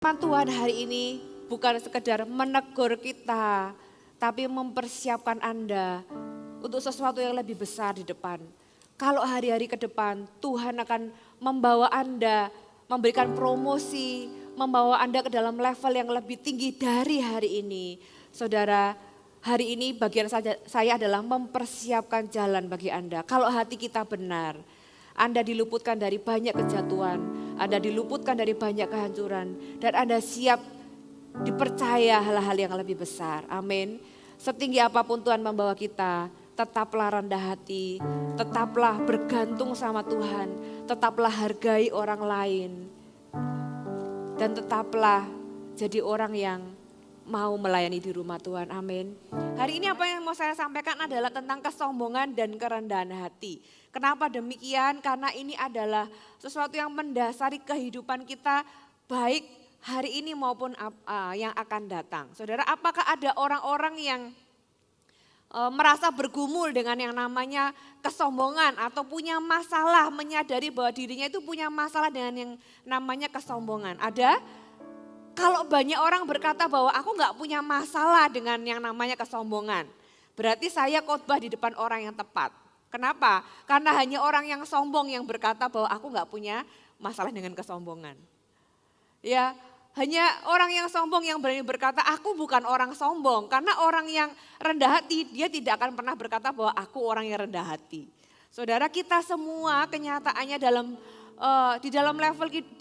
Firman Tuhan hari ini bukan sekedar menegur kita, tapi mempersiapkan Anda untuk sesuatu yang lebih besar di depan. Kalau hari-hari ke depan Tuhan akan membawa Anda, memberikan promosi, membawa Anda ke dalam level yang lebih tinggi dari hari ini. Saudara, hari ini bagian saya adalah mempersiapkan jalan bagi Anda. Kalau hati kita benar, Anda diluputkan dari banyak kejatuhan, Anda diluputkan dari banyak kehancuran, dan Anda siap dipercaya hal-hal yang lebih besar. Amin. Setinggi apapun Tuhan membawa kita, tetaplah rendah hati, tetaplah bergantung sama Tuhan, tetaplah hargai orang lain, dan tetaplah jadi orang yang mau melayani di rumah Tuhan. Amin. Hari ini apa yang mau saya sampaikan adalah tentang kesombongan dan kerendahan hati. Kenapa demikian? Karena ini adalah sesuatu yang mendasari kehidupan kita baik hari ini maupun yang akan datang. Saudara, apakah ada orang-orang yang merasa bergumul dengan yang namanya kesombongan atau punya masalah, menyadari bahwa dirinya itu punya masalah dengan yang namanya kesombongan? Ada? Kalau banyak orang berkata bahwa aku nggak punya masalah dengan yang namanya kesombongan, berarti saya khotbah di depan orang yang tepat. Kenapa? Karena hanya orang yang sombong yang berkata bahwa aku nggak punya masalah dengan kesombongan. Ya, hanya orang yang sombong yang berani berkata aku bukan orang sombong. Karena orang yang rendah hati dia tidak akan pernah berkata bahwa aku orang yang rendah hati. Saudara, kita semua kenyataannya di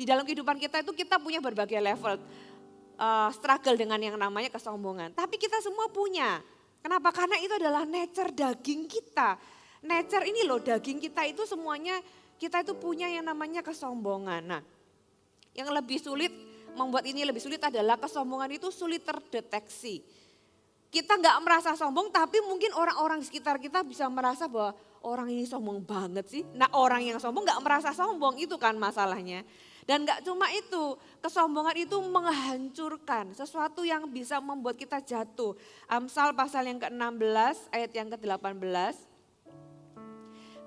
dalam kehidupan kita itu kita punya berbagai level struggle dengan yang namanya kesombongan. Tapi kita semua punya. Kenapa? Karena itu adalah nature daging kita. Nature ini loh, daging kita itu semuanya, kita itu punya yang namanya kesombongan. Nah, yang lebih sulit, membuat ini lebih sulit adalah kesombongan itu sulit terdeteksi. Kita nggak merasa sombong, tapi mungkin orang-orang di sekitar kita bisa merasa bahwa orang ini sombong banget sih. Nah, orang yang sombong nggak merasa sombong, itu kan masalahnya. Dan nggak cuma itu, kesombongan itu menghancurkan sesuatu yang bisa membuat kita jatuh. Amsal pasal yang ke-16 ayat yang ke-18.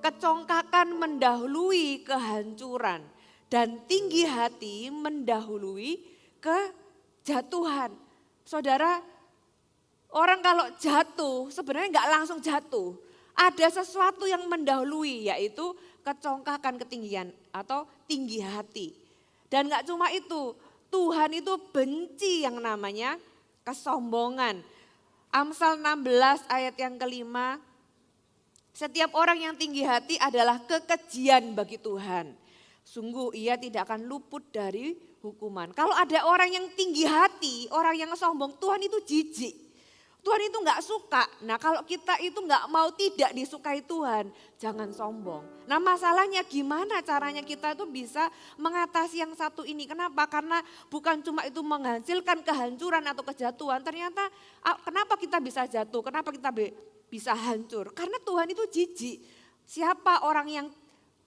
Kecongkakan mendahului kehancuran dan tinggi hati mendahului kejatuhan. Saudara, orang kalau jatuh sebenarnya nggak langsung jatuh. Ada sesuatu yang mendahului, yaitu kecongkakan ketinggian atau tinggi hati. Dan gak cuma itu, Tuhan itu benci yang namanya kesombongan. Amsal 16 ayat yang kelima, setiap orang yang tinggi hati adalah kekejian bagi Tuhan. Sungguh ia tidak akan luput dari hukuman. Kalau ada orang yang tinggi hati, orang yang sombong, Tuhan itu jijik. Tuhan itu gak suka. Nah, kalau kita itu gak mau tidak disukai Tuhan, jangan sombong. Nah, masalahnya gimana caranya kita itu bisa mengatasi yang satu ini. Kenapa? Karena bukan cuma itu menghasilkan kehancuran atau kejatuhan. Ternyata kenapa kita bisa jatuh? Kenapa kita bisa hancur? Karena Tuhan itu jijik. Siapa orang yang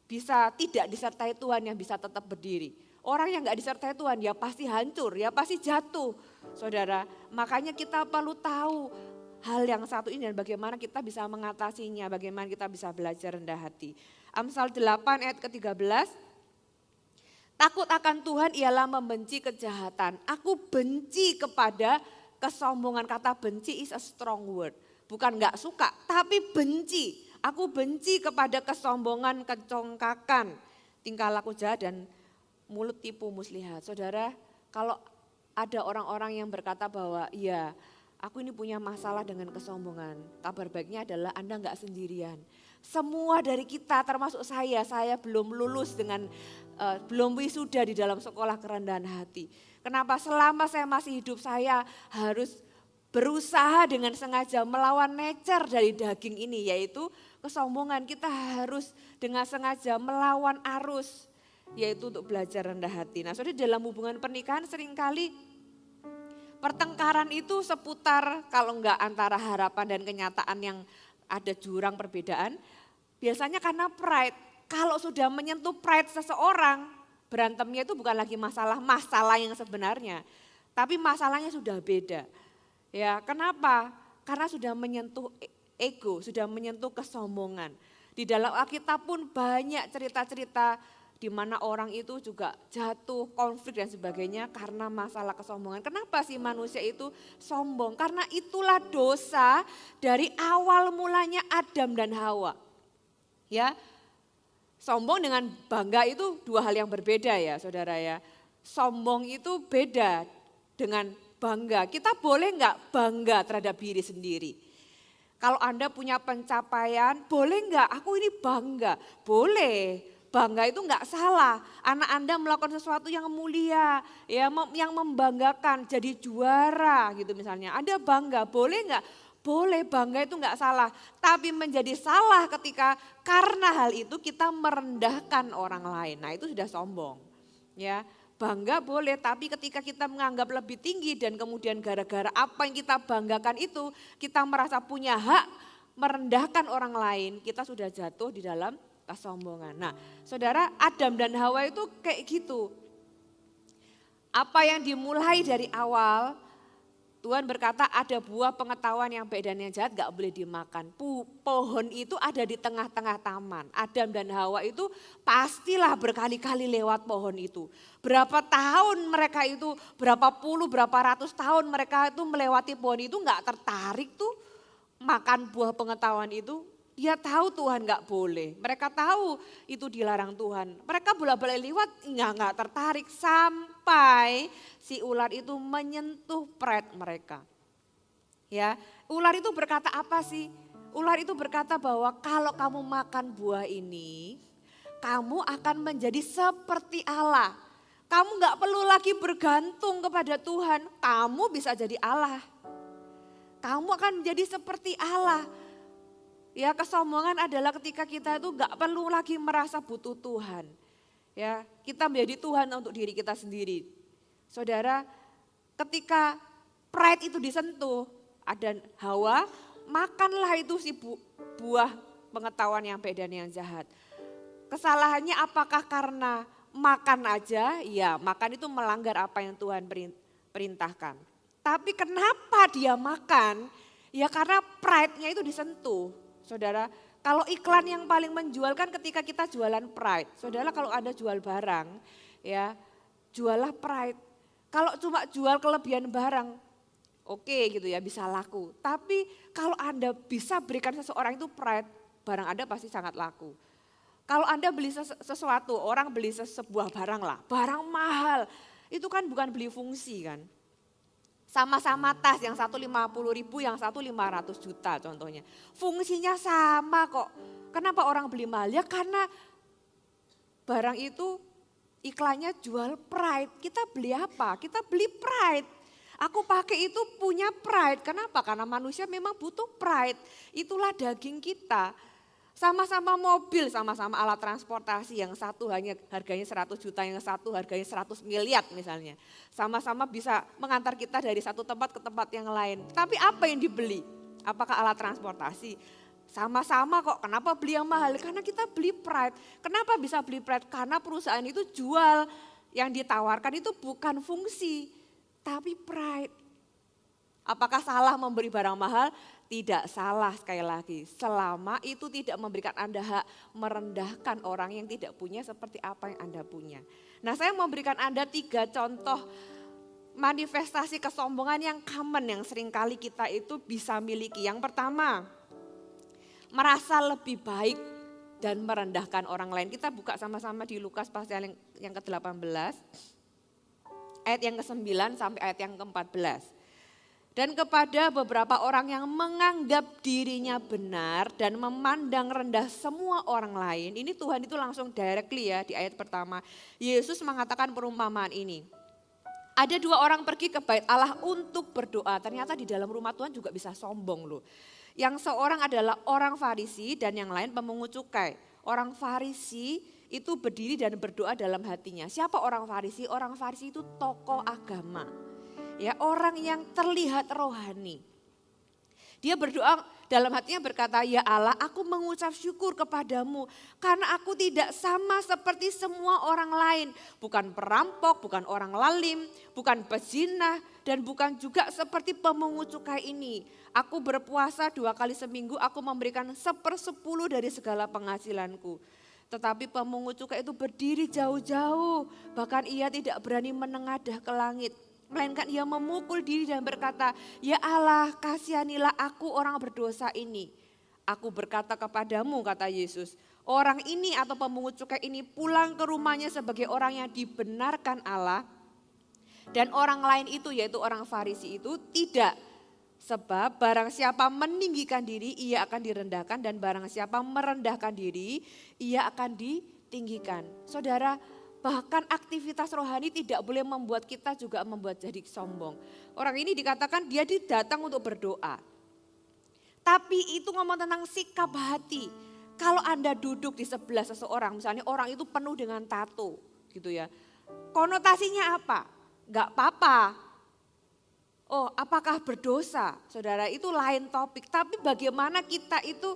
bisa tidak disertai Tuhan yang bisa tetap berdiri? Orang yang gak disertai Tuhan ya pasti hancur, ya pasti jatuh. Saudara, makanya kita perlu tahu hal yang satu ini dan bagaimana kita bisa mengatasinya, bagaimana kita bisa belajar rendah hati. Amsal 8 ayat ke-13, takut akan Tuhan ialah membenci kejahatan. Aku benci kepada kesombongan. Kata benci is a strong word. Bukan gak suka, tapi benci. Aku benci kepada kesombongan, kecongkakan, tingkah laku jahat dan mulut tipu muslihat. Saudara, kalau ada orang-orang yang berkata bahwa iya aku ini punya masalah dengan kesombongan. Kabar baiknya adalah Anda enggak sendirian. Semua dari kita termasuk saya belum lulus dengan belum wisuda di dalam sekolah kerendahan hati. Kenapa? Selama saya masih hidup saya harus berusaha dengan sengaja melawan nature dari daging ini, yaitu kesombongan. Kita harus dengan sengaja melawan arus, yaitu untuk belajar rendah hati. Nah, saudara, dalam hubungan pernikahan seringkali pertengkaran itu seputar kalau enggak antara harapan dan kenyataan yang ada jurang perbedaan. Biasanya karena pride. Kalau sudah menyentuh pride seseorang, berantemnya itu bukan lagi masalah yang sebenarnya. Tapi masalahnya sudah beda. Ya, kenapa? Karena sudah menyentuh ego, sudah menyentuh kesombongan. Di dalam Alkitab pun banyak cerita-cerita di mana orang itu juga jatuh, konflik dan sebagainya karena masalah kesombongan. Kenapa sih manusia itu sombong? Karena itulah dosa dari awal mulanya Adam dan Hawa. Ya, sombong dengan bangga itu dua hal yang berbeda ya saudara ya. Sombong itu beda dengan bangga. Kita boleh enggak bangga terhadap diri sendiri? Kalau Anda punya pencapaian, boleh enggak aku ini bangga? Boleh. Bangga itu enggak salah. Anak Anda melakukan sesuatu yang mulia, ya, yang membanggakan, jadi juara gitu misalnya. Anda bangga, boleh enggak? Boleh, bangga itu enggak salah. Tapi menjadi salah ketika karena hal itu kita merendahkan orang lain. Nah itu sudah sombong. Ya, bangga boleh, tapi ketika kita menganggap lebih tinggi dan kemudian gara-gara apa yang kita banggakan itu, kita merasa punya hak merendahkan orang lain, kita sudah jatuh di dalam kesombongan. Nah, saudara, Adam dan Hawa itu kayak gitu. Apa yang dimulai dari awal, Tuhan berkata ada buah pengetahuan yang baik dan yang jahat gak boleh dimakan. Pohon itu ada di tengah-tengah taman. Adam dan Hawa itu pastilah berkali-kali lewat pohon itu. Berapa tahun mereka itu, berapa puluh, berapa ratus tahun mereka itu melewati pohon itu gak tertarik tuh makan buah pengetahuan itu. Dia tahu Tuhan gak boleh, mereka tahu itu dilarang Tuhan. Mereka bolak-balik lewat gak tertarik sampai si ular itu menyentuh perut mereka. Ya, ular itu berkata apa sih? Ular itu berkata bahwa kalau kamu makan buah ini, kamu akan menjadi seperti Allah. Kamu gak perlu lagi bergantung kepada Tuhan, kamu bisa jadi Allah. Kamu akan menjadi seperti Allah. Ya, kesombongan adalah ketika kita itu gak perlu lagi merasa butuh Tuhan. Ya, kita menjadi Tuhan untuk diri kita sendiri. Saudara, ketika pride itu disentuh, ada Hawa, makanlah itu si buah pengetahuan yang baik dan yang jahat. Kesalahannya apakah karena makan aja? Ya, makan itu melanggar apa yang Tuhan perintahkan. Tapi kenapa dia makan? Ya karena pride-nya itu disentuh. Saudara, kalau iklan yang paling menjual kan ketika kita jualan pride. Saudara, kalau Anda jual barang, ya jualah pride. Kalau cuma jual kelebihan barang, oke gitu ya, bisa laku. Tapi kalau Anda bisa berikan seseorang itu pride, barang Anda pasti sangat laku. Kalau Anda beli sesuatu, orang beli sebuah barang lah, barang mahal, itu kan bukan beli fungsi kan. Sama-sama tas, yang satu 50.000, yang satu 500 juta contohnya. Fungsinya sama kok. Kenapa orang beli mahal? Ya karena barang itu iklannya jual pride. Kita beli apa? Kita beli pride. Aku pakai itu punya pride. Kenapa? Karena manusia memang butuh pride. Itulah daging kita. Sama-sama mobil, sama-sama alat transportasi, yang satu hanya harganya 100 juta, yang satu harganya 100 miliar misalnya. Sama-sama bisa mengantar kita dari satu tempat ke tempat yang lain. Tapi apa yang dibeli? Apakah alat transportasi? Sama-sama kok, kenapa beli yang mahal? Karena kita beli pride. Kenapa bisa beli pride? Karena perusahaan itu jual, yang ditawarkan itu bukan fungsi, tapi pride. Apakah salah memberi barang mahal? Tidak salah, sekali lagi, selama itu tidak memberikan Anda hak merendahkan orang yang tidak punya seperti apa yang Anda punya. Nah, saya memberikan Anda 3 contoh manifestasi kesombongan yang common, yang seringkali kita itu bisa miliki. Yang pertama, merasa lebih baik dan merendahkan orang lain. Kita buka sama-sama di Lukas pasal yang ke-18, ayat yang ke-9 sampai ayat yang ke-14. Dan kepada beberapa orang yang menganggap dirinya benar dan memandang rendah semua orang lain. Ini Tuhan itu langsung directly ya di ayat pertama. Yesus mengatakan perumpamaan ini. Ada 2 orang pergi ke bait Allah untuk berdoa. Ternyata di dalam rumah Tuhan juga bisa sombong loh. Yang seorang adalah orang Farisi dan yang lain pemungut cukai. Orang Farisi itu berdiri dan berdoa dalam hatinya. Siapa orang Farisi? Orang Farisi itu tokoh agama. Ya, orang yang terlihat rohani. Dia berdoa dalam hatinya berkata, ya Allah, aku mengucap syukur kepadamu karena aku tidak sama seperti semua orang lain. Bukan perampok, bukan orang lalim, bukan pezina, dan bukan juga seperti pemungut cukai ini. Aku berpuasa 2 kali seminggu, aku memberikan 1/10 dari segala penghasilanku. Tetapi pemungut cukai itu berdiri jauh-jauh, bahkan ia tidak berani menengadah ke langit. Melainkan ia memukul diri dan berkata, "Ya Allah, kasihanilah aku orang berdosa ini." "Aku berkata kepadamu," kata Yesus, "orang ini atau pemungut cukai ini pulang ke rumahnya sebagai orang yang dibenarkan Allah. Dan orang lain itu, yaitu orang Farisi itu tidak. Sebab barang siapa meninggikan diri, ia akan direndahkan. Dan barang siapa merendahkan diri, ia akan ditinggikan." Saudara, bahkan aktivitas rohani tidak boleh membuat kita juga membuat jadi sombong. Orang ini dikatakan dia datang untuk berdoa. Tapi itu ngomong tentang sikap hati. Kalau Anda duduk di sebelah seseorang, misalnya orang itu penuh dengan tato gitu ya. Konotasinya apa? Gak apa-apa. Oh, apakah berdosa? Saudara, itu lain topik. Tapi bagaimana kita itu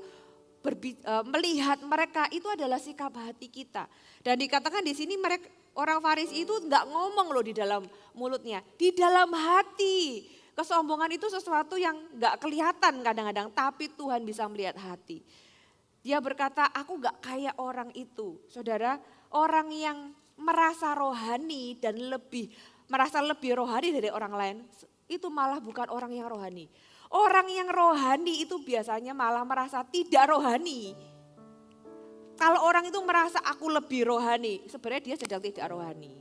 melihat mereka, itu adalah sikap hati kita. Dan dikatakan di sini mereka orang Farisi itu enggak ngomong loh di dalam mulutnya, di dalam hati. Kesombongan itu sesuatu yang enggak kelihatan kadang-kadang, tapi Tuhan bisa melihat hati. Dia berkata, "Aku enggak kayak orang itu." Saudara, orang yang merasa rohani dan merasa lebih rohani dari orang lain, itu malah bukan orang yang rohani. Orang yang rohani itu biasanya malah merasa tidak rohani. Kalau orang itu merasa aku lebih rohani, sebenarnya dia sedang tidak rohani.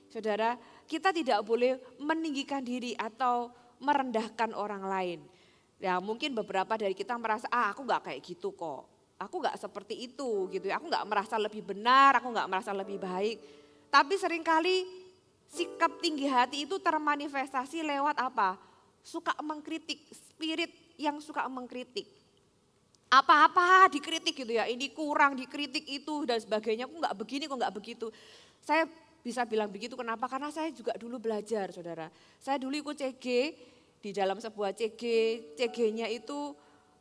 Saudara, kita tidak boleh meninggikan diri atau merendahkan orang lain. Ya mungkin beberapa dari kita merasa, aku gak kayak gitu kok. Aku gak seperti itu gitu ya. Aku gak merasa lebih benar, aku gak merasa lebih baik. Tapi seringkali sikap tinggi hati itu termanifestasi lewat apa? Suka mengkritik, spirit yang suka mengkritik. Apa-apa dikritik gitu ya, ini kurang dikritik itu dan sebagainya, kok gak begini, kok gak begitu. Saya bisa bilang begitu kenapa? Karena saya juga dulu belajar saudara. Saya dulu ikut CG, di dalam sebuah CG-nya itu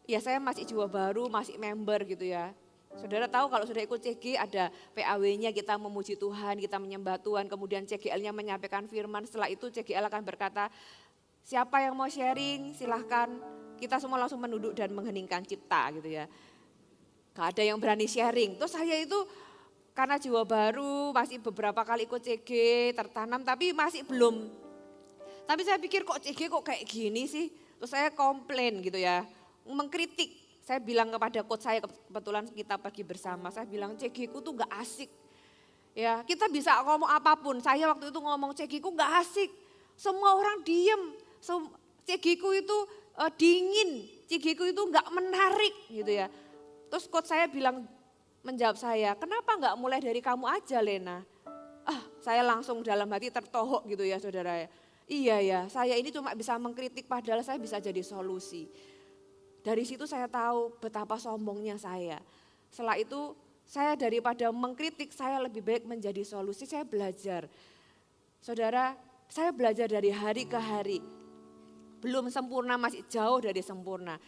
ya saya masih jiwa baru, masih member gitu ya. Saudara tahu kalau sudah ikut CG ada PAW-nya kita memuji Tuhan, kita menyembah Tuhan, kemudian CGL-nya menyampaikan firman, setelah itu CGL akan berkata, siapa yang mau sharing silahkan, kita semua langsung menunduk dan mengheningkan cipta gitu ya. Gak ada yang berani sharing, terus saya itu karena jiwa baru masih beberapa kali ikut CG, tertanam tapi masih belum. Tapi saya pikir kok CG kok kayak gini sih, terus saya komplain gitu ya, mengkritik. Saya bilang kepada coach saya, kebetulan kita pergi bersama, saya bilang CG ku tuh gak asik. Ya, kita bisa ngomong apapun, saya waktu itu ngomong CG ku gak asik. Semua orang diem, CG ku itu dingin, CG ku itu gak menarik gitu ya. Terus coach saya bilang, menjawab saya, "Kenapa gak mulai dari kamu aja Lena?" Saya langsung dalam hati tertohok gitu ya saudara ya. Iya ya, saya ini cuma bisa mengkritik padahal saya bisa jadi solusi. Dari situ saya tahu betapa sombongnya saya. Setelah itu saya daripada mengkritik, saya lebih baik menjadi solusi, saya belajar. Saudara, saya belajar dari hari ke hari. Belum sempurna, masih jauh dari sempurna.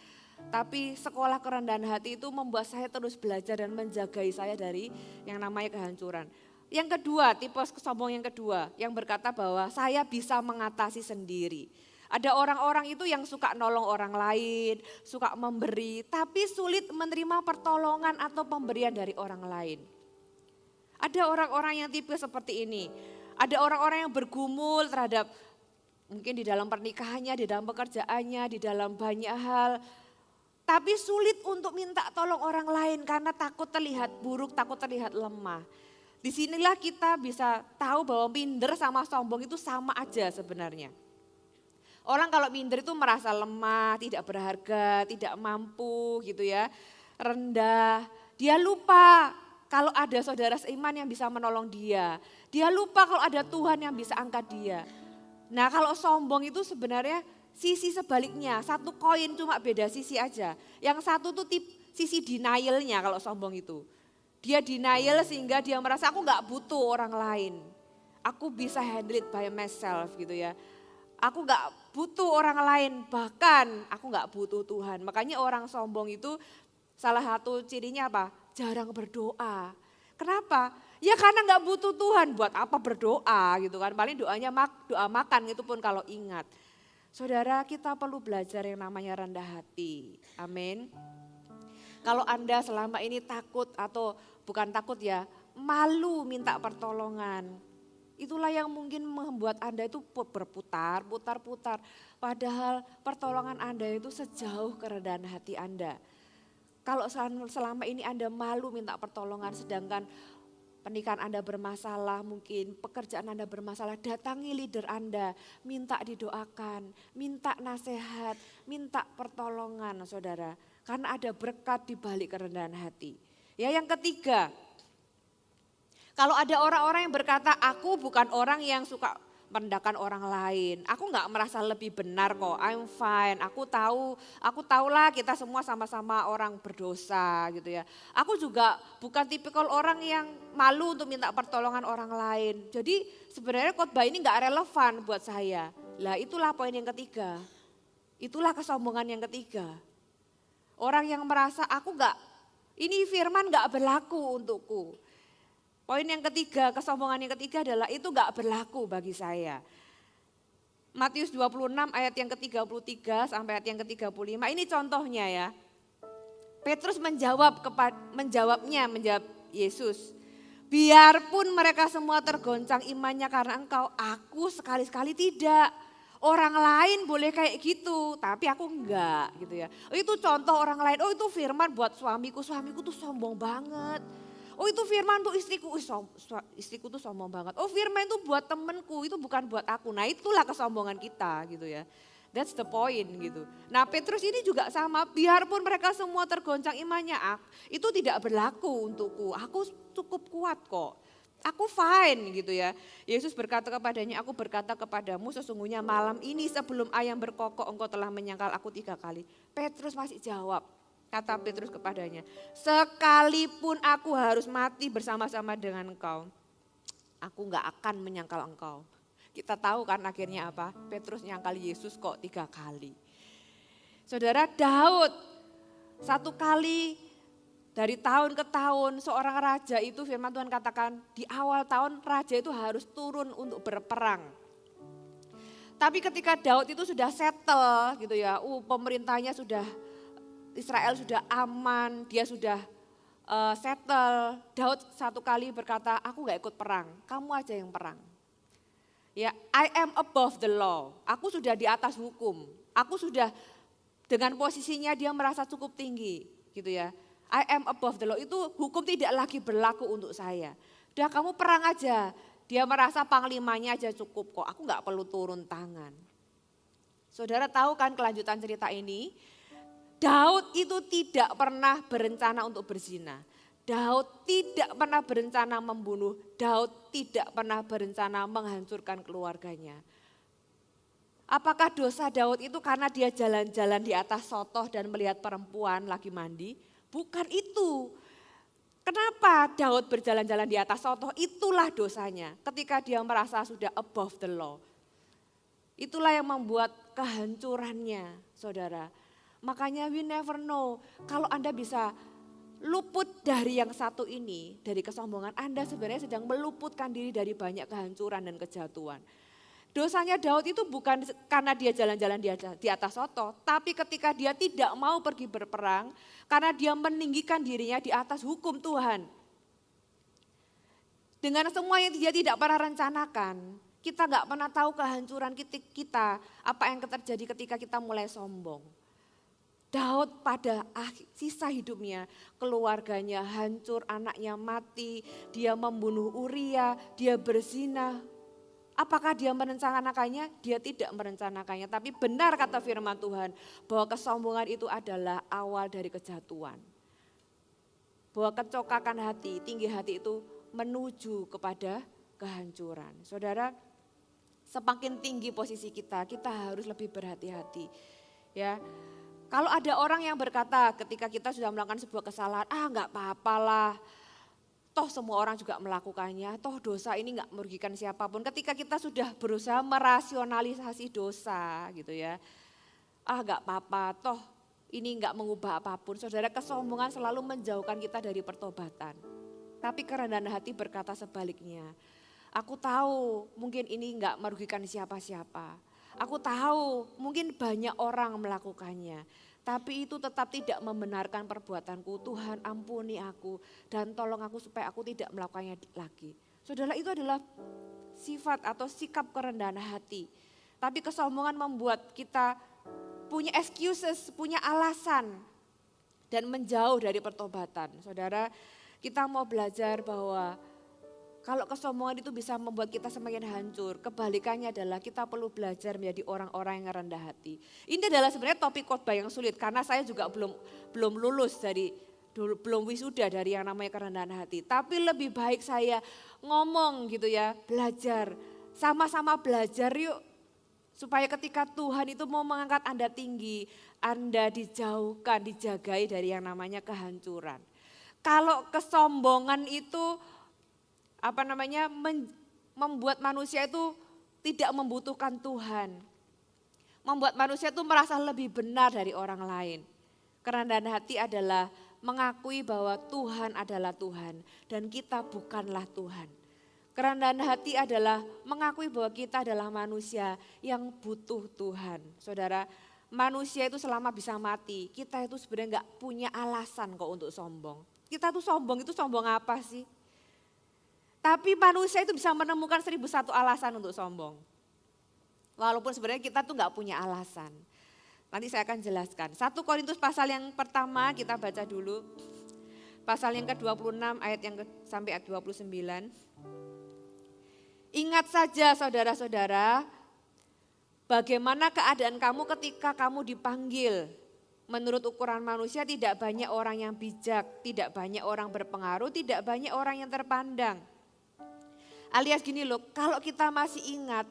Tapi sekolah kerendahan hati itu membuat saya terus belajar dan menjagai saya dari yang namanya kehancuran. Yang kedua, tipe kesombongan yang kedua, yang berkata bahwa saya bisa mengatasi sendiri. Ada orang-orang itu yang suka nolong orang lain, suka memberi, tapi sulit menerima pertolongan atau pemberian dari orang lain. Ada orang-orang yang tipe seperti ini. Ada orang-orang yang bergumul terhadap mungkin di dalam pernikahannya, di dalam pekerjaannya, di dalam banyak hal. Tapi sulit untuk minta tolong orang lain karena takut terlihat buruk, takut terlihat lemah. Disinilah kita bisa tahu bahwa minder sama sombong itu sama aja sebenarnya. Orang kalau minder itu merasa lemah, tidak berharga, tidak mampu gitu ya, rendah. Dia lupa kalau ada saudara seiman yang bisa menolong dia. Dia lupa kalau ada Tuhan yang bisa angkat dia. Nah kalau sombong itu sebenarnya sisi sebaliknya, satu koin cuma beda sisi aja. Yang satu tuh sisi denialnya kalau sombong itu. Dia denial sehingga dia merasa aku gak butuh orang lain. Aku bisa handle it by myself gitu ya. Aku gak butuh orang lain, bahkan aku gak butuh Tuhan. Makanya orang sombong itu salah satu cirinya apa? Jarang berdoa. Kenapa? Ya karena gak butuh Tuhan, buat apa berdoa gitu kan. Paling doanya doa makan itu pun kalau ingat. Saudara kita perlu belajar yang namanya rendah hati. Amin. Kalau Anda selama ini takut atau bukan takut ya, malu minta pertolongan. Itulah yang mungkin membuat Anda itu berputar, putar-putar. Padahal pertolongan Anda itu sejauh kerendahan hati Anda. Kalau selama ini Anda malu minta pertolongan sedangkan pernikahan Anda bermasalah, mungkin pekerjaan Anda bermasalah, datangi leader Anda, minta didoakan, minta nasihat, minta pertolongan saudara. Karena ada berkat di balik kerendahan hati. Ya, yang ketiga, kalau ada orang-orang yang berkata, aku bukan orang yang suka merendahkan orang lain. Aku nggak merasa lebih benar kok, I'm fine. Aku tahulah kita semua sama-sama orang berdosa gitu ya. Aku juga bukan tipikal orang yang malu untuk minta pertolongan orang lain. Jadi sebenarnya khotbah ini nggak relevan buat saya. Lah itulah poin yang ketiga. Itulah kesombongan yang ketiga. Orang yang merasa ini firman nggak berlaku untukku. Poin yang ketiga, kesombongan yang ketiga adalah itu gak berlaku bagi saya. Matius 26 ayat yang ke-33 sampai ayat yang ke-35, ini contohnya ya. Petrus menjawab Yesus. Biarpun mereka semua tergoncang imannya karena engkau, aku sekali-sekali tidak. Orang lain boleh kayak gitu, tapi aku enggak gitu ya. Itu contoh orang lain, itu firman buat suamiku tuh sombong banget. Itu firman untuk istriku, istriku tuh sombong banget. Firman itu buat temenku, itu bukan buat aku. Nah itulah kesombongan kita gitu ya. That's the point gitu. Nah Petrus ini juga sama, biarpun mereka semua tergoncang imannya, itu tidak berlaku untukku. Aku cukup kuat kok. Aku fine gitu ya. Yesus berkata kepadanya, aku berkata kepadamu sesungguhnya malam ini sebelum ayam berkokok engkau telah menyangkal aku 3 kali. Petrus masih jawab. Kata Petrus kepadanya, sekalipun aku harus mati bersama-sama dengan engkau, aku gak akan menyangkal engkau. Kita tahu kan akhirnya apa? Petrus nyangkal Yesus kok 3 kali. Saudara, Daud 1 kali dari tahun ke tahun seorang raja itu firman Tuhan katakan di awal tahun raja itu harus turun untuk berperang. Tapi ketika Daud itu sudah settle gitu ya, pemerintahnya sudah Israel sudah aman, dia sudah settle. Daud 1 kali berkata, aku gak ikut perang, kamu aja yang perang. Ya, I am above the law, aku sudah di atas hukum. Aku sudah dengan posisinya dia merasa cukup tinggi gitu ya. I am above the law, itu hukum tidak lagi berlaku untuk saya. Udah kamu perang aja, dia merasa panglimanya aja cukup kok, aku gak perlu turun tangan. Saudara tahu kan kelanjutan cerita ini? Daud itu tidak pernah berencana untuk berzina. Daud tidak pernah berencana membunuh. Daud tidak pernah berencana menghancurkan keluarganya. Apakah dosa Daud itu karena dia jalan-jalan di atas sotoh dan melihat perempuan lagi mandi? Bukan itu. Kenapa Daud berjalan-jalan di atas sotoh? Itulah dosanya ketika dia merasa sudah above the law. Itulah yang membuat kehancurannya saudara. Makanya we never know, kalau Anda bisa luput dari yang satu ini, dari kesombongan, Anda sebenarnya sedang meluputkan diri dari banyak kehancuran dan kejatuhan. Dosanya Daud itu bukan karena dia jalan-jalan di atas sotoh, tapi ketika dia tidak mau pergi berperang, karena dia meninggikan dirinya di atas hukum Tuhan. Dengan semua yang dia tidak pernah rencanakan, kita gak pernah tahu kehancuran kita, apa yang terjadi ketika kita mulai sombong. Daud pada sisa hidupnya, keluarganya hancur, anaknya mati, dia membunuh Uria, dia berzina. Apakah dia merencanakannya? Dia tidak merencanakannya, tapi benar kata firman Tuhan bahwa kesombongan itu adalah awal dari kejatuhan. Bahwa kecokakan hati, tinggi hati itu menuju kepada kehancuran. Saudara, semakin tinggi posisi kita harus lebih berhati-hati. Ya. Kalau ada orang yang berkata ketika kita sudah melakukan sebuah kesalahan, enggak apa-apalah, toh semua orang juga melakukannya, toh dosa ini enggak merugikan siapapun. Ketika kita sudah berusaha merasionalisasi dosa gitu ya, enggak apa-apa, toh ini enggak mengubah apapun. Saudara, kesombongan selalu menjauhkan kita dari pertobatan. Tapi kerendahan hati berkata sebaliknya, aku tahu mungkin ini enggak merugikan siapa-siapa. Aku tahu mungkin banyak orang melakukannya. Tapi itu tetap tidak membenarkan perbuatanku. Tuhan ampuni aku dan tolong aku supaya aku tidak melakukannya lagi. Saudara, itu adalah sifat atau sikap kerendahan hati. Tapi kesombongan membuat kita punya excuses, punya alasan dan menjauh dari pertobatan. Saudara, kita mau belajar bahwa kalau kesombongan itu bisa membuat kita semakin hancur, kebalikannya adalah kita perlu belajar menjadi orang-orang yang rendah hati. Ini adalah sebenarnya topik khotbah yang sulit karena saya juga belum lulus belum wisuda dari yang namanya kerendahan hati. Tapi lebih baik saya ngomong gitu ya, belajar, sama-sama belajar yuk. Supaya ketika Tuhan itu mau mengangkat Anda tinggi, Anda dijauhkan, dijagai dari yang namanya kehancuran. Kalau kesombongan itu membuat manusia itu tidak membutuhkan Tuhan. Membuat manusia itu merasa lebih benar dari orang lain. Kerendahan hati adalah mengakui bahwa Tuhan adalah Tuhan dan kita bukanlah Tuhan. Kerendahan hati adalah mengakui bahwa kita adalah manusia yang butuh Tuhan. Saudara, manusia itu selama bisa mati, kita itu sebenarnya gak punya alasan kok untuk sombong. Kita tuh sombong itu sombong apa sih? Tapi manusia itu bisa menemukan 1001 alasan untuk sombong. Walaupun sebenarnya kita tuh gak punya alasan. Nanti saya akan jelaskan. 1 Korintus pasal yang pertama kita baca dulu. Pasal yang ke-26 ayat sampai ayat 29. Ingat saja saudara-saudara, bagaimana keadaan kamu ketika kamu dipanggil. Menurut ukuran manusia tidak banyak orang yang bijak, tidak banyak orang berpengaruh, tidak banyak orang yang terpandang. Alias gini loh, kalau kita masih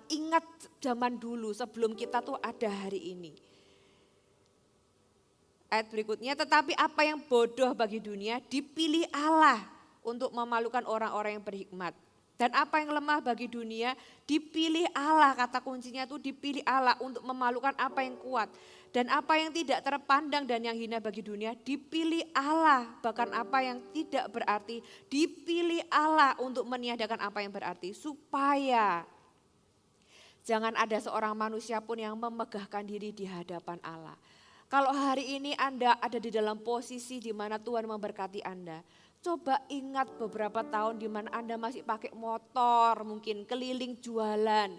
ingat zaman dulu sebelum kita tuh ada hari ini. Ayat berikutnya, tetapi apa yang bodoh bagi dunia dipilih Allah untuk memalukan orang-orang yang berhikmat. Dan apa yang lemah bagi dunia dipilih Allah, kata kuncinya itu dipilih Allah untuk memalukan apa yang kuat. Dan apa yang tidak terpandang dan yang hina bagi dunia dipilih Allah. Bahkan apa yang tidak berarti dipilih Allah untuk meniadakan apa yang berarti. Supaya jangan ada seorang manusia pun yang memegahkan diri di hadapan Allah. Kalau hari ini Anda ada di dalam posisi di mana Tuhan memberkati Anda. Coba ingat beberapa tahun di mana Anda masih pakai motor, mungkin keliling jualan.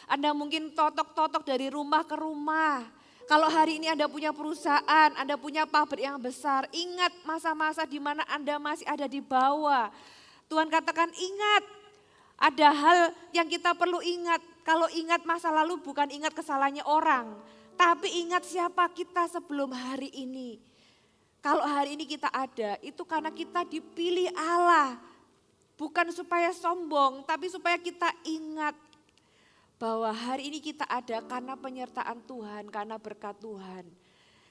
Anda mungkin totok-totok dari rumah ke rumah. Kalau hari ini Anda punya perusahaan, Anda punya pabrik yang besar, ingat masa-masa di mana Anda masih ada di bawah. Tuhan katakan ingat, ada hal yang kita perlu ingat. Kalau ingat masa lalu bukan ingat kesalahannya orang, tapi ingat siapa kita sebelum hari ini. Kalau hari ini kita ada, itu karena kita dipilih Allah. Bukan supaya sombong, tapi supaya kita ingat bahwa hari ini kita ada karena penyertaan Tuhan, karena berkat Tuhan.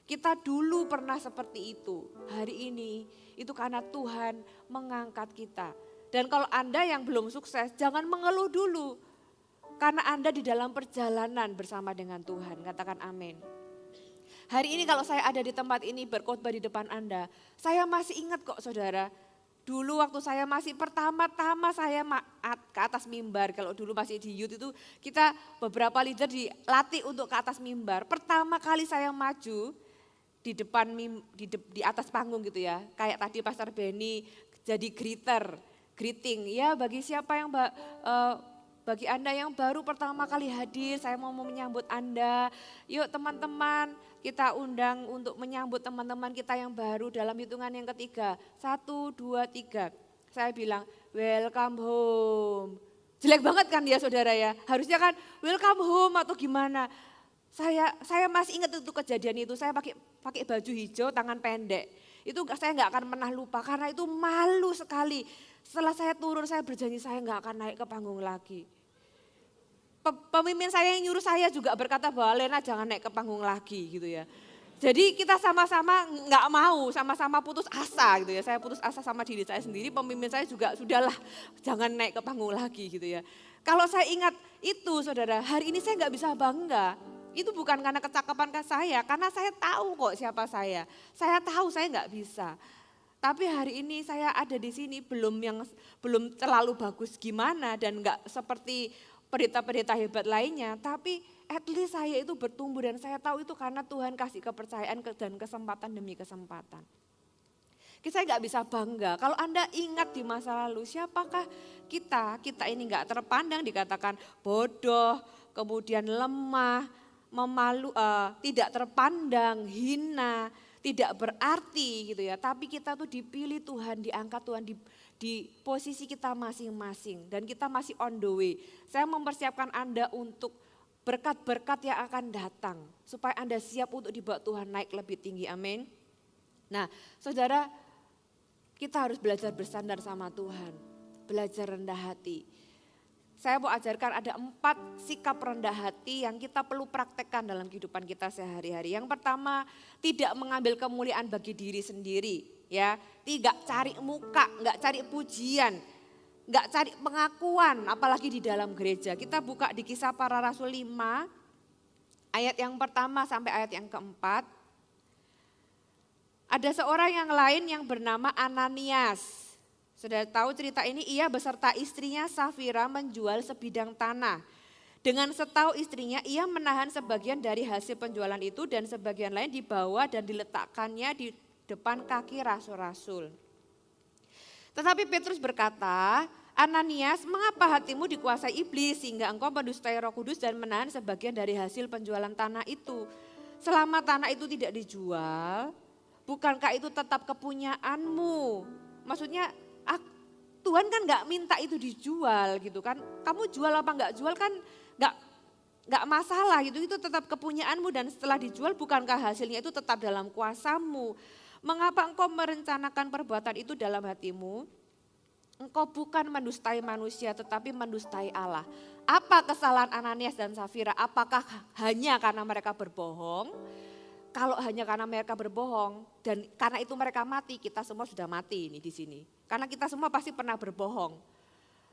Kita dulu pernah seperti itu, hari ini itu karena Tuhan mengangkat kita. Dan kalau Anda yang belum sukses, jangan mengeluh dulu. Karena Anda di dalam perjalanan bersama dengan Tuhan, katakan amin. Hari ini kalau saya ada di tempat ini berkhotbah di depan Anda, saya masih ingat kok saudara, dulu waktu saya masih pertama-tama saya ke atas mimbar, kalau dulu masih di youth itu kita beberapa leader dilatih untuk ke atas mimbar. Pertama kali saya maju di depan di atas panggung gitu ya, kayak tadi Pastor Benny jadi greeting ya bagi siapa yang bagi Anda yang baru pertama kali hadir, saya mau menyambut Anda. Yuk teman-teman, kita undang untuk menyambut teman-teman kita yang baru dalam hitungan yang ketiga. 1, 2, 3. Saya bilang, welcome home. Jelek banget kan ya saudara ya, harusnya kan welcome home atau gimana. Saya masih ingat itu kejadian itu, saya pakai baju hijau, tangan pendek. Itu saya nggak akan pernah lupa karena itu malu sekali. Setelah saya turun, saya berjanji saya nggak akan naik ke panggung lagi. Pemimpin saya yang nyuruh saya juga berkata bahwa Lena jangan naik ke panggung lagi gitu ya. Jadi kita sama-sama nggak mau, sama-sama putus asa gitu ya. Saya putus asa sama diri saya sendiri, pemimpin saya juga sudahlah jangan naik ke panggung lagi gitu ya. Kalau saya ingat itu saudara, hari ini saya nggak bisa bangga. Itu bukan karena kecakapan saya, karena saya tahu kok siapa saya. Saya tahu saya nggak bisa. Tapi hari ini saya ada di sini belum terlalu bagus gimana dan nggak seperti pendeta-pendeta hebat lainnya. Tapi at least saya itu bertumbuh dan saya tahu itu karena Tuhan kasih kepercayaan dan kesempatan demi kesempatan. Saya nggak bisa bangga. Kalau Anda ingat di masa lalu, siapakah kita? Kita ini nggak terpandang, dikatakan bodoh, kemudian lemah, tidak terpandang, hina, tidak berarti gitu ya. Tapi kita tuh dipilih Tuhan, diangkat Tuhan di posisi kita masing-masing. Dan kita masih on the way. Saya mempersiapkan Anda untuk berkat-berkat yang akan datang. Supaya Anda siap untuk dibawa Tuhan naik lebih tinggi, amin. Nah saudara, kita harus belajar bersandar sama Tuhan, belajar rendah hati. Saya mau ajarkan ada 4 sikap rendah hati yang kita perlu praktekkan dalam kehidupan kita sehari-hari. Yang pertama, tidak mengambil kemuliaan bagi diri sendiri. Ya, tidak cari muka, nggak cari pujian, nggak cari pengakuan, apalagi di dalam gereja. Kita buka di Kisah Para Rasul 5, ayat yang pertama sampai ayat yang keempat. Ada seorang yang lain yang bernama Ananias. Sudah tahu cerita ini, ia beserta istrinya Safira menjual sebidang tanah. Dengan setahu istrinya, ia menahan sebagian dari hasil penjualan itu dan sebagian lain dibawa dan diletakkannya di depan kaki rasul-rasul. Tetapi Petrus berkata, Ananias, mengapa hatimu dikuasai iblis sehingga engkau mendustai Roh Kudus dan menahan sebagian dari hasil penjualan tanah itu? Selama tanah itu tidak dijual, bukankah itu tetap kepunyaanmu? Maksudnya Tuhan kan gak minta itu dijual gitu kan. Kamu jual apa gak jual kan gak masalah gitu. Itu tetap kepunyaanmu dan setelah dijual bukankah hasilnya itu tetap dalam kuasamu. Mengapa engkau merencanakan perbuatan itu dalam hatimu? Engkau bukan mendustai manusia tetapi mendustai Allah. Apa kesalahan Ananias dan Safira? Apakah hanya karena mereka berbohong? Kalau hanya karena mereka berbohong dan karena itu mereka mati, kita semua sudah mati ini di sini. Karena kita semua pasti pernah berbohong.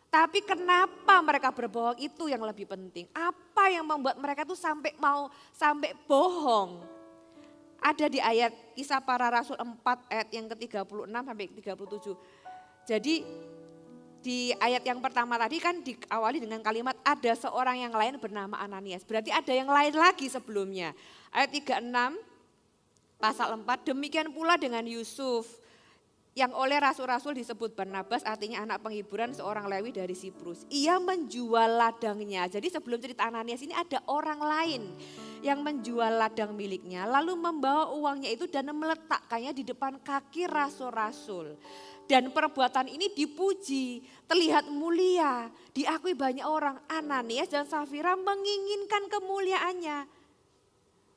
Tapi kenapa mereka berbohong itu yang lebih penting. Apa yang membuat mereka tuh sampai bohong? Ada di ayat Kisah Para Rasul 4 ayat yang ke-36 sampai 37. Jadi di ayat yang pertama tadi kan diawali dengan kalimat ada seorang yang lain bernama Ananias. Berarti ada yang lain lagi sebelumnya. Ayat 36 pasal 4, demikian pula dengan Yusuf yang oleh rasul-rasul disebut Barnabas, artinya anak penghiburan, seorang Lewi dari Siprus. Ia menjual ladangnya. Jadi sebelum cerita Ananias ini ada orang lain yang menjual ladang miliknya lalu membawa uangnya itu dan meletakkannya di depan kaki rasul-rasul. Dan perbuatan ini dipuji, terlihat mulia, diakui banyak orang. Ananias dan Safira menginginkan kemuliaannya.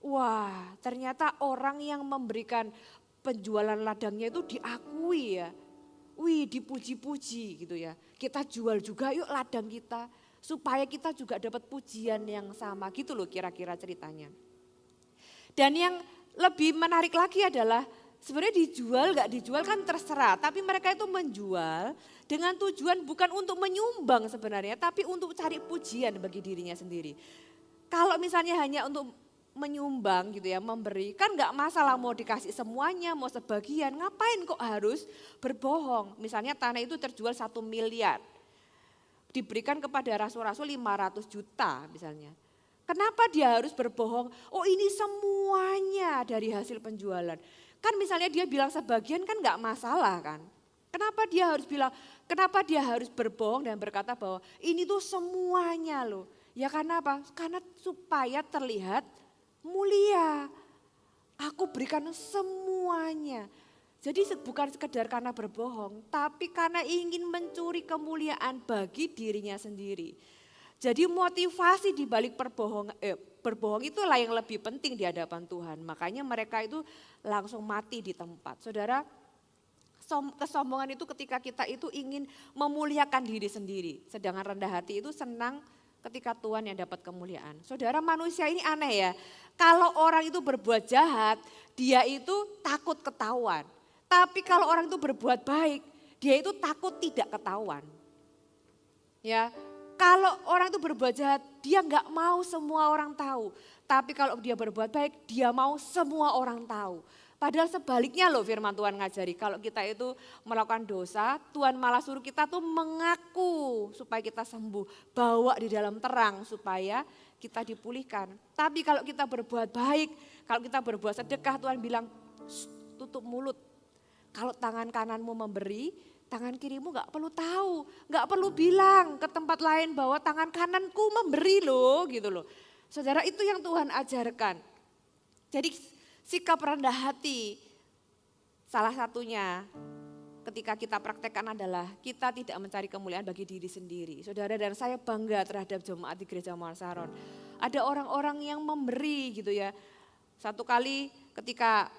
Wah, ternyata orang yang memberikan penjualan ladangnya itu diakui ya. Wih, dipuji-puji gitu ya. Kita jual juga yuk ladang kita supaya kita juga dapat pujian yang sama gitu loh kira-kira ceritanya. Dan yang lebih menarik lagi adalah sebenarnya dijual gak dijual kan terserah. Tapi mereka itu menjual dengan tujuan bukan untuk menyumbang sebenarnya. Tapi untuk cari pujian bagi dirinya sendiri. Kalau misalnya hanya untuk menyumbang gitu ya, memberi, kan gak masalah mau dikasih semuanya, mau sebagian, ngapain kok harus berbohong. Misalnya tanah itu terjual 1 miliar, diberikan kepada rasul-rasul 500 juta misalnya. Kenapa dia harus berbohong? Oh ini semuanya dari hasil penjualan. Kan misalnya dia bilang sebagian kan gak masalah kan. Kenapa dia harus berbohong dan berkata bahwa ini tuh semuanya loh. Ya karena apa? Karena supaya terlihat mulia, aku berikan semuanya. Jadi bukan sekedar karena berbohong, tapi karena ingin mencuri kemuliaan bagi dirinya sendiri. Jadi motivasi di balik berbohong itulah yang lebih penting di hadapan Tuhan. Makanya mereka itu langsung mati di tempat. Saudara, kesombongan itu ketika kita itu ingin memuliakan diri sendiri. Sedangkan rendah hati itu senang ketika Tuhan yang dapat kemuliaan. Saudara, manusia ini aneh ya. Kalau orang itu berbuat jahat, dia itu takut ketahuan. Tapi kalau orang itu berbuat baik, dia itu takut tidak ketahuan. Ya, kalau orang itu berbuat jahat, dia nggak mau semua orang tahu. Tapi kalau dia berbuat baik, dia mau semua orang tahu. Padahal sebaliknya loh firman Tuhan ngajari, kalau kita itu melakukan dosa, Tuhan malah suruh kita tuh mengaku supaya kita sembuh. Bawa di dalam terang supaya kita dipulihkan. Tapi kalau kita berbuat baik, kalau kita berbuat sedekah, Tuhan bilang tutup mulut. Kalau tangan kananmu memberi, tangan kirimu gak perlu tahu, gak perlu bilang ke tempat lain bahwa tangan kananku memberi loh gitu loh. Saudara, itu yang Tuhan ajarkan. Jadi sikap rendah hati salah satunya ketika kita praktekkan adalah kita tidak mencari kemuliaan bagi diri sendiri. Saudara, dan saya bangga terhadap jemaat di Gereja Muara Saron. Ada orang-orang yang memberi gitu ya. Satu kali ketika